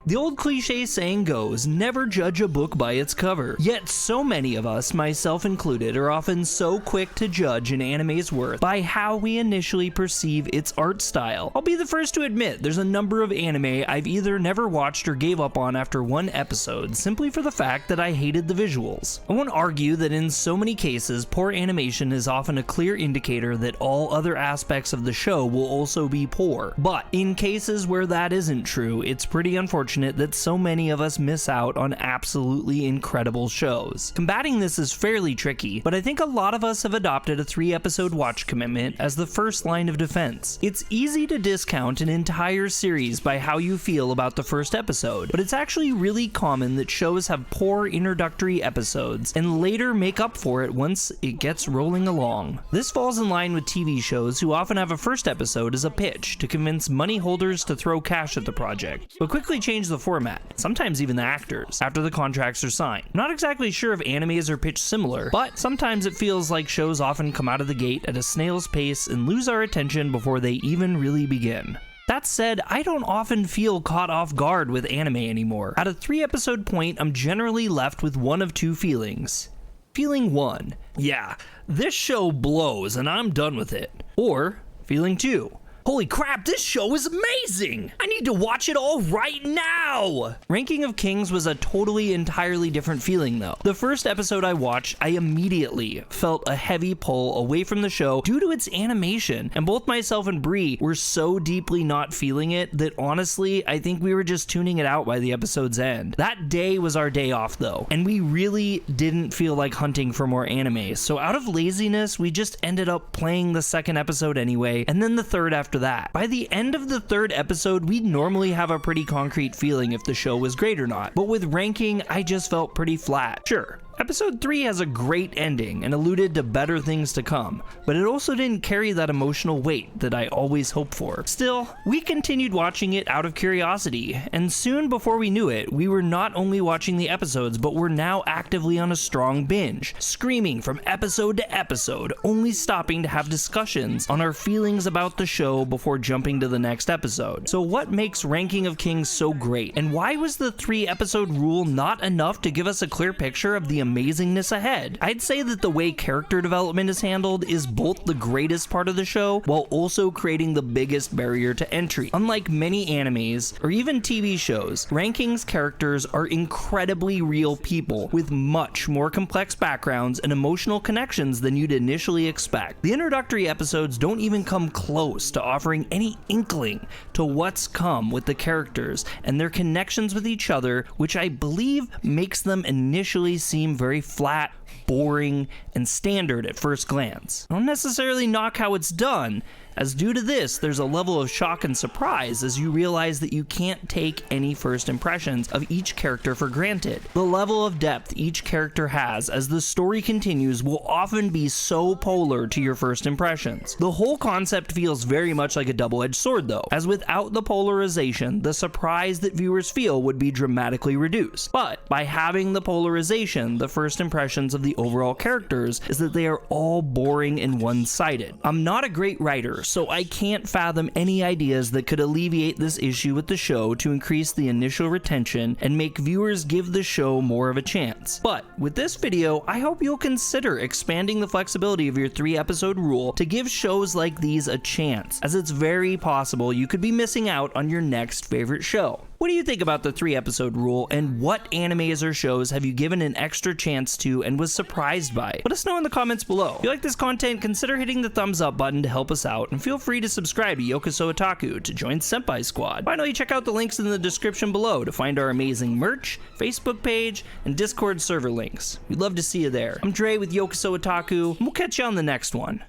The old cliche saying goes, never judge a book by its cover. Yet so many of us, myself included, are often so quick to judge an anime's worth by how we initially perceive its art style. I'll be the first to admit there's a number of anime I've either never watched or gave up on after one episode simply for the fact that I hated the visuals. I won't argue that in so many cases, poor animation is often a clear indicator that all other aspects of the show will also be poor. But in cases where that isn't true, it's pretty unfortunate that so many of us miss out on absolutely incredible shows. Combating this is fairly tricky, but I think a lot of us have adopted a 3-episode watch commitment as the first line of defense. It's easy to discount an entire series by how you feel about the first episode, but it's actually really common that shows have poor introductory episodes and later make up for it once it gets rolling along. This falls in line with TV shows who often have a first episode as a pitch to convince money holders to throw cash at the project, but quickly change the format, sometimes even the actors, after the contracts are signed. I'm not exactly sure if animes are pitched similar, but sometimes it feels like shows often come out of the gate at a snail's pace and lose our attention before they even really begin. That said, I don't often feel caught off guard with anime anymore. At a 3-episode point, I'm generally left with one of two feelings. Feeling 1, yeah, this show blows and I'm done with it. Or feeling 2, holy crap, this show is amazing! I need to watch it all right now! Ranking of Kings was a entirely different feeling though. The first episode I watched, I immediately felt a heavy pull away from the show due to its animation, and both myself and Bree were so deeply not feeling it that honestly, I think we were just tuning it out by the episode's end. That day was our day off though, and we really didn't feel like hunting for more anime, so out of laziness, we just ended up playing the second episode anyway, and then the third after that. By the end of the third episode, we'd normally have a pretty concrete feeling if the show was great or not, but with ranking, I just felt pretty flat. Sure, episode 3 has a great ending and alluded to better things to come, but it also didn't carry that emotional weight that I always hoped for. Still, we continued watching it out of curiosity, and soon before we knew it, we were not only watching the episodes, but were now actively on a strong binge, screaming from episode to episode, only stopping to have discussions on our feelings about the show before jumping to the next episode. So what makes Ranking of Kings so great, and why was the 3-episode rule not enough to give us a clear picture of the amazingness ahead? I'd say that the way character development is handled is both the greatest part of the show while also creating the biggest barrier to entry. Unlike many animes or even TV shows, Ranking's characters are incredibly real people with much more complex backgrounds and emotional connections than you'd initially expect. The introductory episodes don't even come close to offering any inkling to what's come with the characters and their connections with each other, which I believe makes them initially seem very flat, boring, and standard at first glance. I don't necessarily knock how it's done, as due to this, there's a level of shock and surprise as you realize that you can't take any first impressions of each character for granted. The level of depth each character has as the story continues will often be so polar to your first impressions. The whole concept feels very much like a double-edged sword though, as without the polarization, the surprise that viewers feel would be dramatically reduced. But by having the polarization, the first impressions of the overall characters is that they are all boring and one-sided. I'm not a great writer, so I can't fathom any ideas that could alleviate this issue with the show to increase the initial retention and make viewers give the show more of a chance. But with this video, I hope you'll consider expanding the flexibility of your 3-episode rule to give shows like these a chance, as it's very possible you could be missing out on your next favorite show. What do you think about the 3-episode rule, and what animes or shows have you given an extra chance to and was surprised by? Let us know in the comments below. If you like this content, consider hitting the thumbs up button to help us out, and feel free to subscribe to Yokoso Otaku to join Senpai Squad. Finally, check out the links in the description below to find our amazing merch, Facebook page, and Discord server links. We'd love to see you there. I'm Dre with Yokoso Otaku, and we'll catch you on the next one.